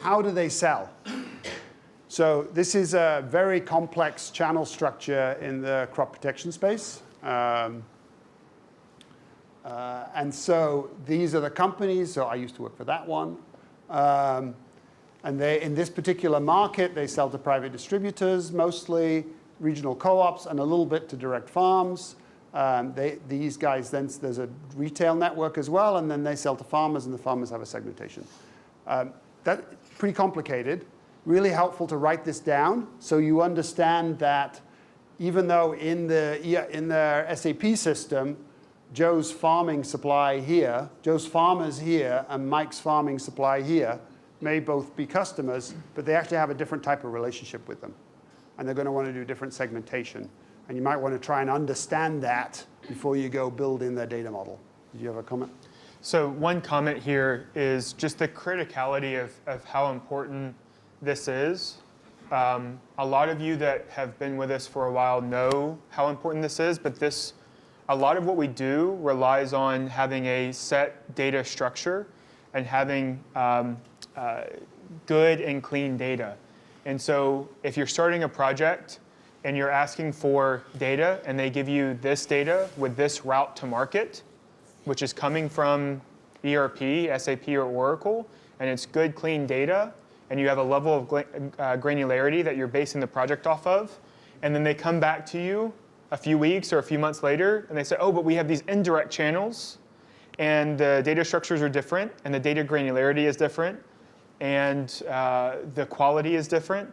how do they sell? So this is a very complex channel structure in the crop protection space. And so these are the companies. So I used to work for that one. And they, in this particular market, they sell to private distributors, mostly regional co-ops, and a little bit to direct farms. These guys, then there's a retail network as well, and then they sell to farmers, and the farmers have a segmentation. That's pretty complicated. Really helpful to write this down so you understand that even though in the SAP system, Joe's farming supply here, Joe's farmers here, and Mike's farming supply here may both be customers, but they actually have a different type of relationship with them. And they're going to want to do different segmentation. And you might want to try and understand that before you go build in their data model. Did you have a comment? So one comment here is just the criticality of how important this is. A lot of you that have been with us for a while know how important this is, but a lot of what we do relies on having a set data structure and having good and clean data. And so if you're starting a project and you're asking for data and they give you this data with this route to market, which is coming from ERP, SAP, or Oracle, and it's good, clean data, and you have a level of granularity that you're basing the project off of, and then they come back to you a few weeks or a few months later, and they say, oh, but we have these indirect channels, and the data structures are different, and the data granularity is different, and the quality is different.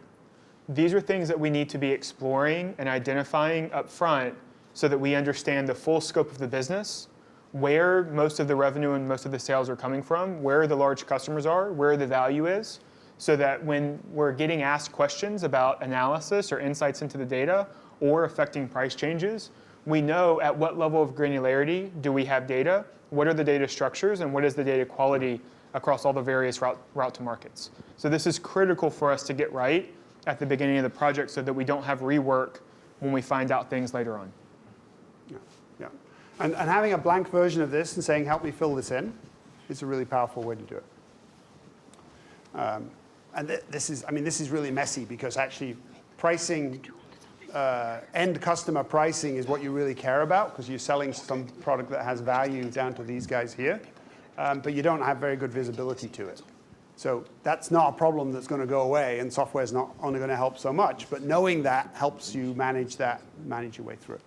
These are things that we need to be exploring and identifying up front so that we understand the full scope of the business, where most of the revenue and most of the sales are coming from, where the large customers are, where the value is, so that when we're getting asked questions about analysis or insights into the data or affecting price changes, we know at what level of granularity do we have data, what are the data structures, and what is the data quality across all the various route to markets. So this is critical for us to get right at the beginning of the project so that we don't have rework when we find out things later on. Yeah. And having a blank version of this and saying, help me fill this in, is a really powerful way to do it. And this is really messy because actually pricing, end customer pricing is what you really care about because you're selling some product that has value down to these guys here, but you don't have very good visibility to it. So that's not a problem that's going to go away, and software is not only going to help so much, but knowing that helps you manage your way through it.